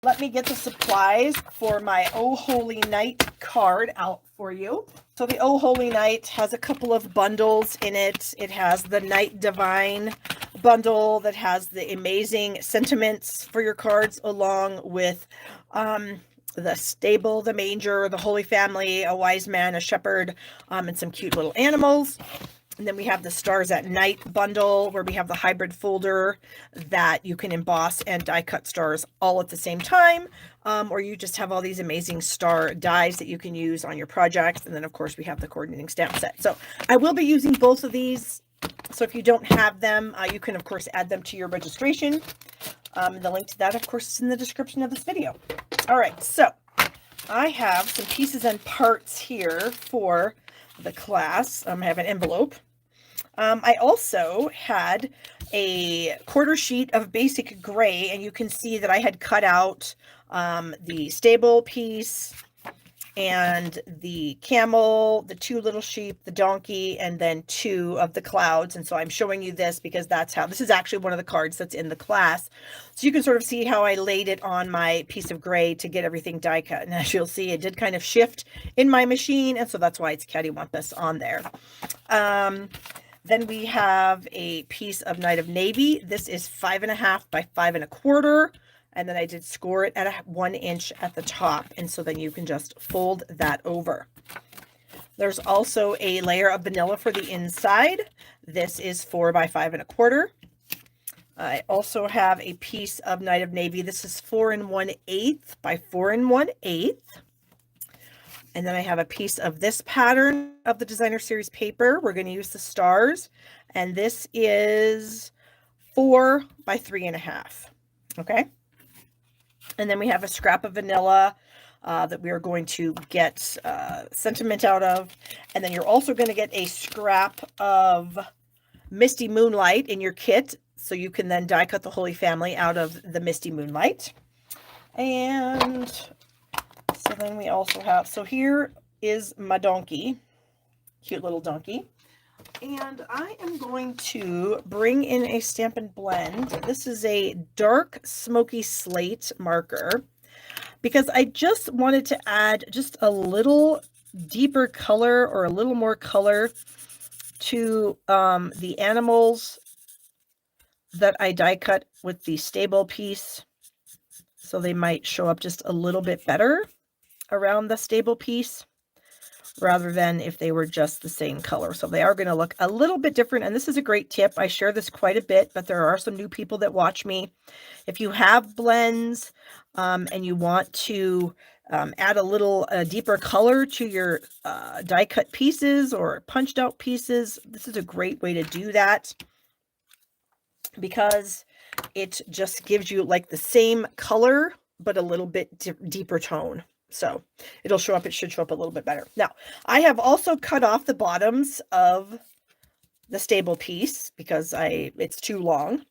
let me get the supplies for my Oh Holy Night card out for you. So the Oh Holy Night has a couple of bundles in it. It has the Night Divine bundle that has the amazing sentiments for your cards, along with the stable, the manger, the Holy Family, a wise man, a shepherd, and some cute little animals. And then we have the Stars at Night bundle, where we have the hybrid folder that you can emboss and die cut stars all at the same time. Or you just have all these amazing star dies that you can use on your projects. And then, of course, we have the coordinating stamp set. So I will be using both of these. So if you don't have them, you can, of course, add them to your registration. The link to that, of course, is in the description of this video. All right, so I have some pieces and parts here for the class. I have an envelope. I also had a quarter sheet of basic gray, and you can see that I had cut out the stable piece and the camel, the two little sheep, the donkey, and then two of the clouds. And so I'm showing you this because that's how, this is actually one of the cards that's in the class. So you can sort of see how I laid it on my piece of gray to get everything die cut. And as you'll see, it did kind of shift in my machine. And so that's why it's cattywampus on there. Then we have a piece of Night of Navy. This is 5.5 by 5 1/4. And then I did score it at 1 inch at the top. And so then you can just fold that over. There's also a layer of vanilla for the inside. This is 4 by 5 1/4. I also have a piece of Night of Navy. This is 4 1/8 by 4 1/8. And then I have a piece of this pattern of the Designer Series paper. We're going to use the stars. And this is 4 by 3 1/2. Okay. And then we have a scrap of vanilla that we are going to get sentiment out of. And then you're also going to get a scrap of Misty Moonlight in your kit. So you can then die cut the Holy Family out of the Misty Moonlight. And so then we also have, so here is my donkey, cute little donkey. And I am going to bring in a Stampin' Blend. This is a dark smoky slate marker because I just wanted to add just a little deeper color or a little more color to the animals that I die cut with the stable piece. So they might show up just a little bit better around the stable piece, rather than if they were just the same color. So they are going to look a little bit different. And this is a great tip. I share this quite a bit, but there are some new people that watch me. If you have blends and you want to add a little deeper color to your die cut pieces or punched out pieces, this is a great way to do that, because it just gives you like the same color, but a little bit deeper tone. So it'll show up, it should show up a little bit better. Now, I have also cut off the bottoms of the stable piece because it's too long.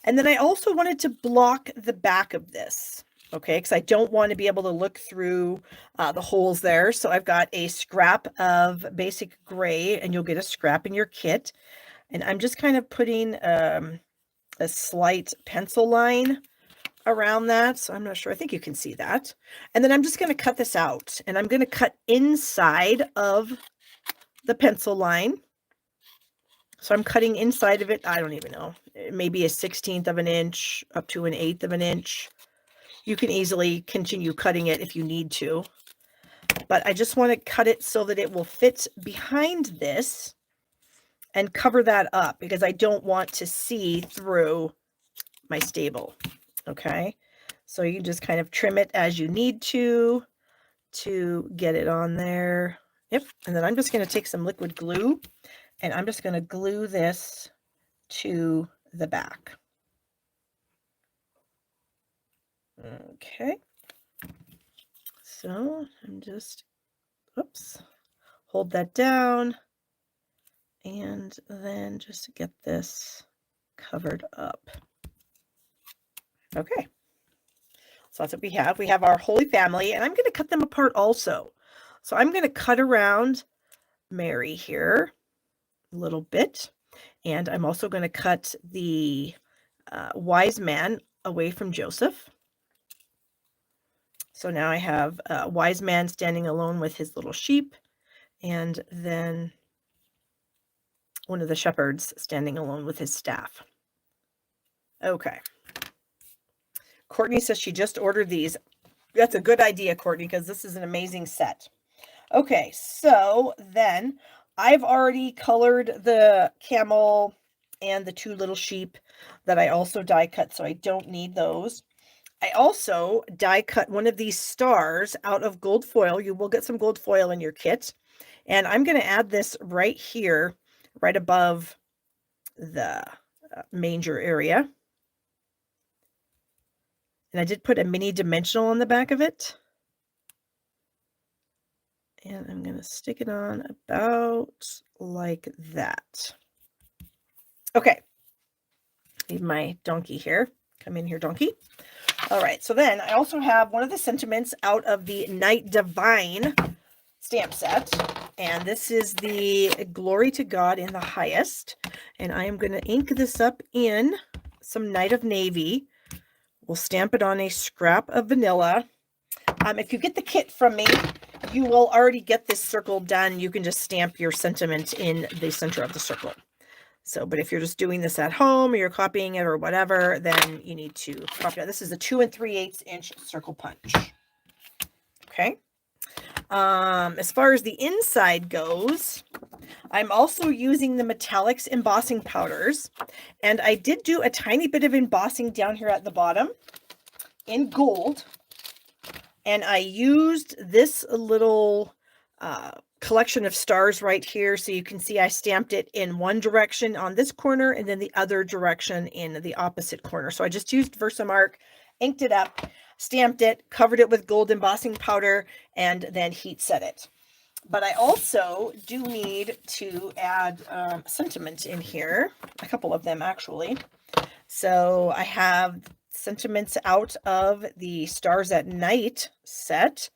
And then I also wanted to block the back of this, okay, because I don't want to be able to look through the holes there. So I've got a scrap of basic gray, and you'll get a scrap in your kit. And I'm just kind of putting a slight pencil line around that. So I'm not sure. I think you can see that. And then I'm just going to cut this out, and I'm going to cut inside of the pencil line. So I'm cutting inside of it. I don't even know, maybe a 1/16 of an inch up to an 1/8 of an inch. You can easily continue cutting it if you need to, but I just want to cut it so that it will fit behind this and cover that up, because I don't want to see through my stable. Okay, so you just kind of trim it as you need to get it on there. Yep. And then I'm just going to take some liquid glue, and I'm just going to glue this to the back. Okay, so I'm just, oops, hold that down, and then just get this covered up. Okay, so that's what we have. We have our Holy Family, and I'm going to cut them apart also. So I'm going to cut around Mary here a little bit, and I'm also going to cut the wise man away from Joseph. So now I have a wise man standing alone with his little sheep, and then one of the shepherds standing alone with his staff. Okay. Courtney says she just ordered these. That's a good idea, Courtney, because this is an amazing set. Okay, so then I've already colored the camel and the two little sheep that I also die cut, so I don't need those. I also die cut one of these stars out of gold foil. You will get some gold foil in your kit. And I'm going to add this right here, right above the manger area. And I did put a mini dimensional on the back of it. And I'm going to stick it on about like that. Okay. Leave my donkey here. Come in here, donkey. All right. So then I also have one of the sentiments out of the Night Divine stamp set. And this is the Glory to God in the Highest. And I am going to ink this up in some Night of Navy. We'll stamp it on a scrap of vanilla. If you get the kit from me, you will already get this circle done. You can just stamp your sentiment in the center of the circle. So, but if you're just doing this at home or you're copying it or whatever, then you need to copy it. This is a 2 3/8 inch circle punch. Okay. As far as the inside goes, I'm also using the metallics embossing powders, and I did do a tiny bit of embossing down here at the bottom in gold, and I used this little collection of stars right here, so you can see I stamped it in one direction on this corner and then the other direction in the opposite corner. So I just used Versamark, inked it up, stamped it, covered it with gold embossing powder, and then heat set it. But I also do need to add sentiment in here, a couple of them actually. So I have sentiments out of the Stars at Night set.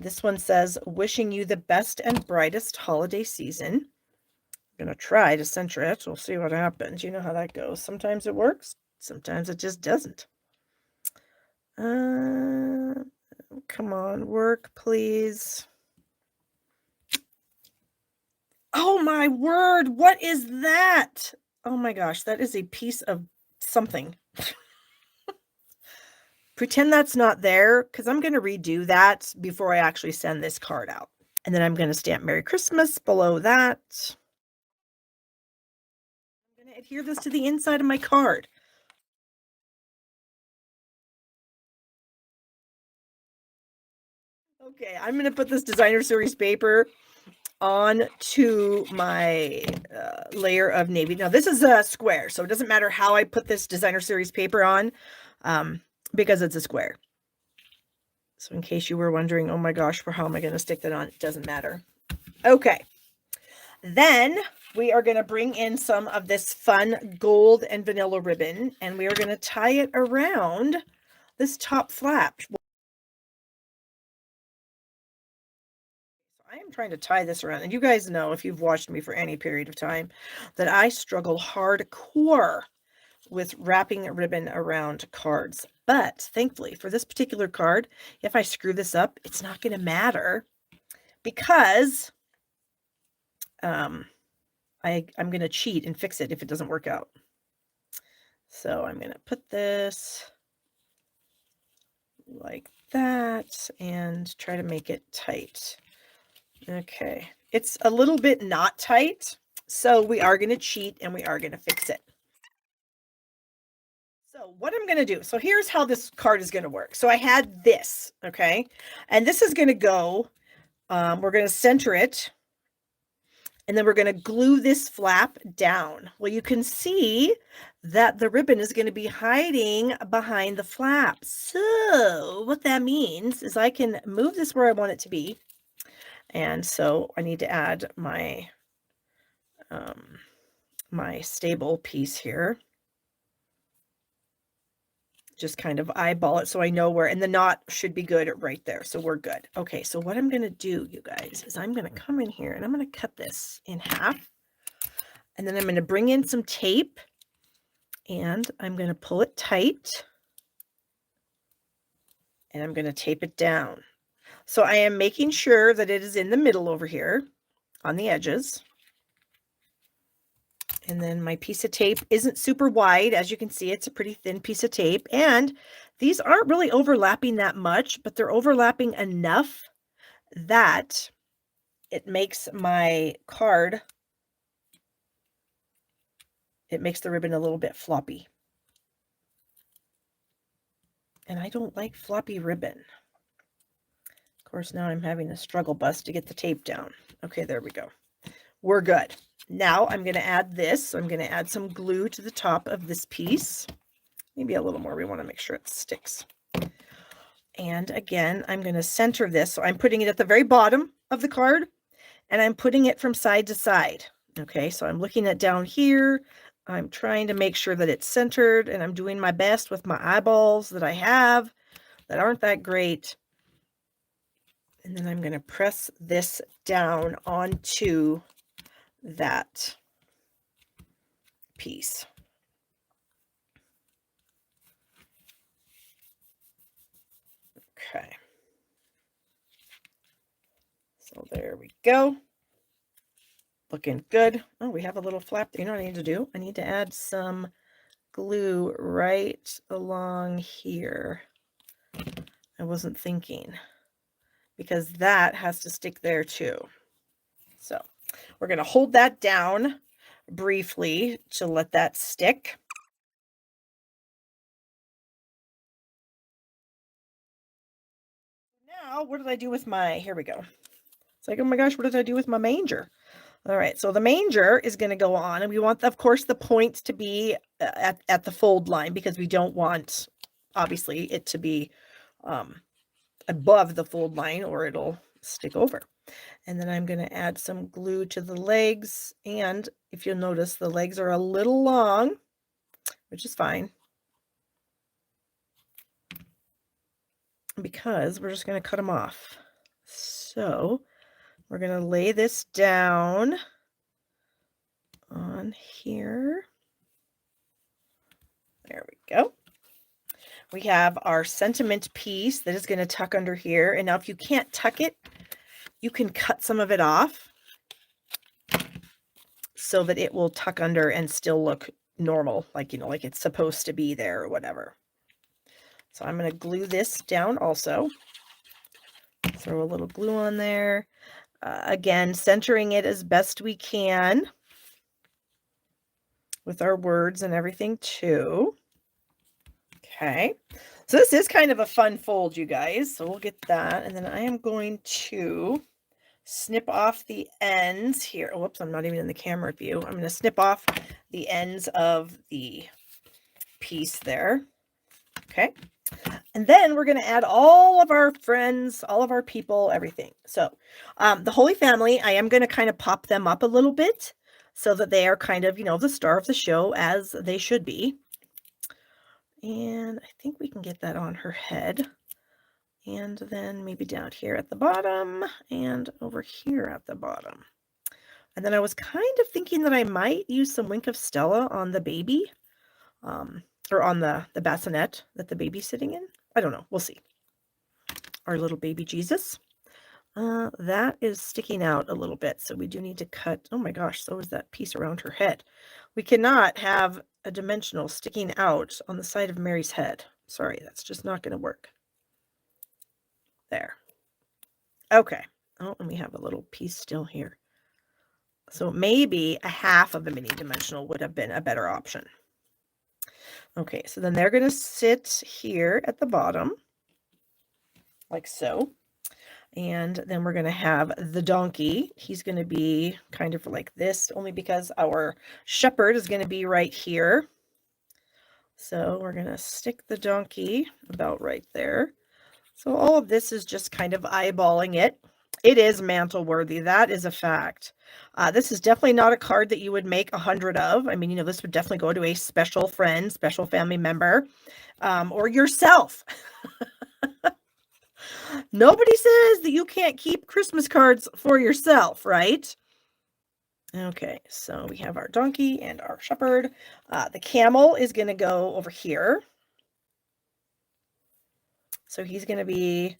This one says, wishing you the best and brightest holiday season. I'm going to try to center it. We'll see what happens. You know how that goes. Sometimes it works. Sometimes it just doesn't. Come on, work, please. Oh my word, what is that? Oh my gosh, that is a piece of something. Pretend that's not there, because I'm going to redo that before I actually send this card out. And then I'm going to stamp Merry Christmas below that. I'm going to adhere this to the inside of my card. Okay, I'm going to put this designer series paper on to my layer of navy. Now this is a square, so it doesn't matter how I put this designer series paper on, because it's a square. So in case you were wondering, oh my gosh, how am I going to stick that on? It doesn't matter. Okay. Then we are going to bring in some of this fun gold and vanilla ribbon, and we are going to tie it around this top flap. I am trying to tie this around, and you guys know, if you've watched me for any period of time, that I struggle hardcore with wrapping a ribbon around cards. But thankfully for this particular card, if I screw this up, it's not going to matter, because I'm going to cheat and fix it if it doesn't work out. So I'm going to put this like that and try to make it tight. Okay, it's a little bit not tight, so we are going to cheat and we are going to fix it. So what I'm going to do, so here's how this card is going to work. So I had this, okay, and this is going to go, we're going to center it, and then we're going to glue this flap down. Well, you can see that the ribbon is going to be hiding behind the flap. So what that means is I can move this where I want it to be. And so I need to add my my stable piece here. Just kind of eyeball it so I know where, and the knot should be good right there. So we're good. Okay, so what I'm going to do, you guys, is I'm going to come in here and I'm going to cut this in half. And then I'm going to bring in some tape and I'm going to pull it tight. and I'm going to tape it down. So I am making sure that it is in the middle over here on the edges. And then my piece of tape isn't super wide. As you can see, it's a pretty thin piece of tape. And these aren't really overlapping that much, but they're overlapping enough that it makes my card, it makes the ribbon a little bit floppy. And I don't like floppy ribbon. Of course, now I'm having a struggle bus to get the tape down. Okay, there we go. We're good. Now I'm going to add this. So I'm going to add some glue to the top of this piece. Maybe a little more. We want to make sure it sticks. And again, I'm going to center this. So I'm putting it at the very bottom of the card, and I'm putting it from side to side. Okay, so I'm looking at down here. I'm trying to make sure that it's centered, and I'm doing my best with my eyeballs that I have that aren't that great. And then I'm going to press this down onto that piece. Okay. So there we go. Looking good. Oh, we have a little flap. You know what I need to do? I need to add some glue right along here. I wasn't thinking, because that has to stick there too. So we're going to hold that down briefly to let that stick. Now, what did I do with my, here we go. It's like, oh my gosh, what did I do with my manger? All right, so the manger is going to go on, and we want, of course, the points to be at the fold line, because we don't want, obviously, it to be above the fold line or it'll stick over. And then I'm going to add some glue to the legs, and if you'll notice, the legs are a little long, which is fine, because we're just going to cut them off. So we're going to lay this down on here. There we go. We have our sentiment piece that is going to tuck under here. And now if you can't tuck it, you can cut some of it off so that it will tuck under and still look normal, like, you know, like it's supposed to be there or whatever. So I'm going to glue this down also. Throw a little glue on there. Again, centering it as best we can with our words and everything too. Okay, so this is kind of a fun fold, you guys. So we'll get that. And then I am going to snip off the ends here. Oh, whoops, I'm not even in the camera view. I'm going to snip off the ends of the piece there. Okay. And then we're going to add all of our friends, all of our people, everything. So the Holy Family, I am going to kind of pop them up a little bit so that they are kind of, you know, the star of the show, as they should be. And I think we can get that on her head. And then maybe down here at the bottom and over here at the bottom. And then I was kind of thinking that I might use some Wink of Stella on the baby, or on the bassinet that the baby's sitting in. I don't know. We'll see. Our little baby Jesus. That is sticking out a little bit, so we do need to cut. Oh my gosh, so is that piece around her head. We cannot have a dimensional sticking out on the side of Mary's head. Sorry, that's just not going to work. There. Okay. Oh, and we have a little piece still here. So maybe a half of a mini dimensional would have been a better option. Okay, so then they're going to sit here at the bottom, like so. And then we're going to have the donkey. He's going to be kind of like this, only because our shepherd is going to be right here. So we're going to stick the donkey about right there. So all of this is just kind of eyeballing it. It is mantle worthy. That is a fact. This is definitely not a card that you would make 100 of. I mean, you know, this would definitely go to a special friend, special family member, or yourself. Nobody says that you can't keep Christmas cards for yourself, right? Okay, so we have our donkey and our shepherd. The camel is going to go over here. So he's going to be,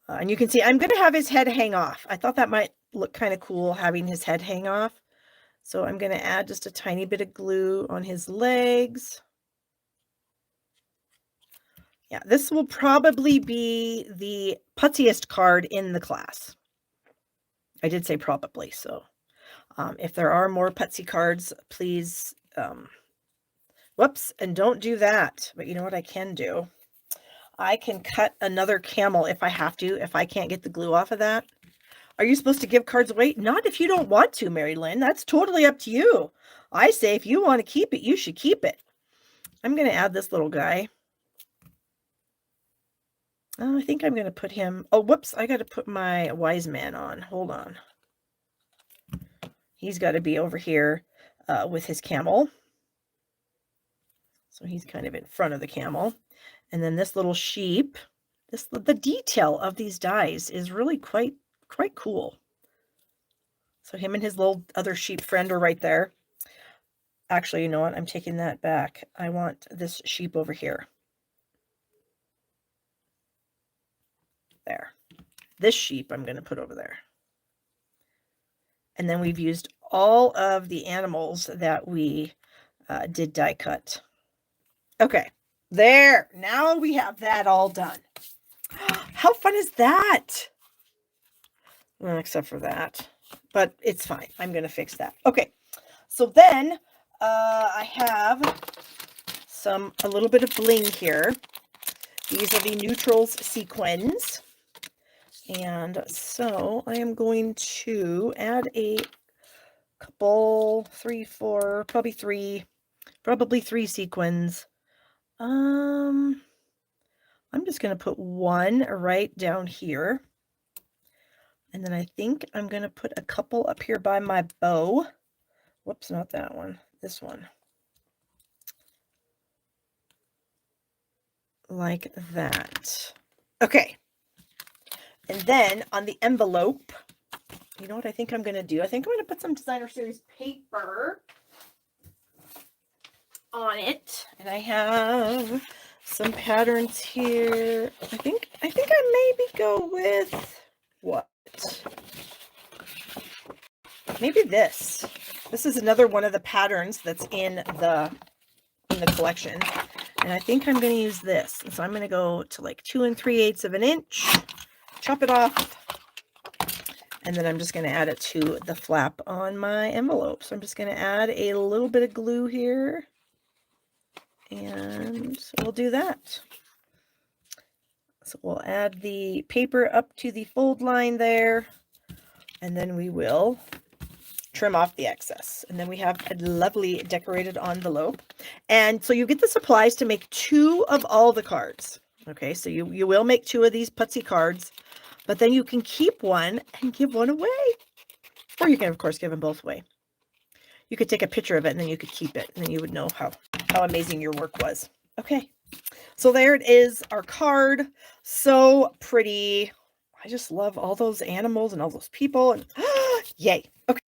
and you can see I'm going to have his head hang off. I thought that might look kind of cool having his head hang off. So I'm going to add just a tiny bit of glue on his legs. Yeah, this will probably be the putziest card in the class. I did say probably, so if there are more putsy cards, please, whoops, and don't do that. But you know what I can do? I can cut another camel if I have to, if I can't get the glue off of that. Are you supposed to give cards away? Not if you don't want to, Mary Lynn. That's totally up to you. I say if you want to keep it, you should keep it. I'm going to add this little guy. Oh, I think I'm going to put him... Oh, whoops. I got to put my wise man on. Hold on. He's got to be over here with his camel. So he's kind of in front of the camel. And then this little sheep. The detail of these dies is really quite cool. So him and his little other sheep friend are right there. Actually, you know what? I'm taking that back. I want this sheep over here. There. This sheep I'm going to put over there. And then we've used all of the animals that we did die cut. Okay. There. Now we have that all done. How fun is that? Well, except for that. But it's fine. I'm going to fix that. Okay. So then I have a little bit of bling here. These are the neutrals sequins. And so I am going to add a couple, probably three sequins. I'm just going to put one right down here. And then I think I'm going to put a couple up here by my bow. Whoops, not that one. This one. Like that. Okay. And then on the envelope, you know what I think I'm going to do? I think I'm going to put some Designer Series paper on it. And I have some patterns here. I think I maybe go with what? Maybe this. This is another one of the patterns that's in the collection. And I think I'm going to use this. And so I'm going to go to like 2 3/8 of an inch. Chop it off, and then I'm just going to add it to the flap on my envelope. So I'm just going to add a little bit of glue here, and we'll do that. So we'll add the paper up to the fold line there, and then we will trim off the excess. And then we have a lovely decorated envelope. And so you get the supplies to make 2 of all the cards. Okay, so you will make 2 of these putsy cards. But then you can keep one and give one away. Or you can, of course, give them both away. You could take a picture of it and then you could keep it. And then you would know how amazing your work was. Okay. So there it is, our card. So pretty. I just love all those animals and all those people. And yay. Okay.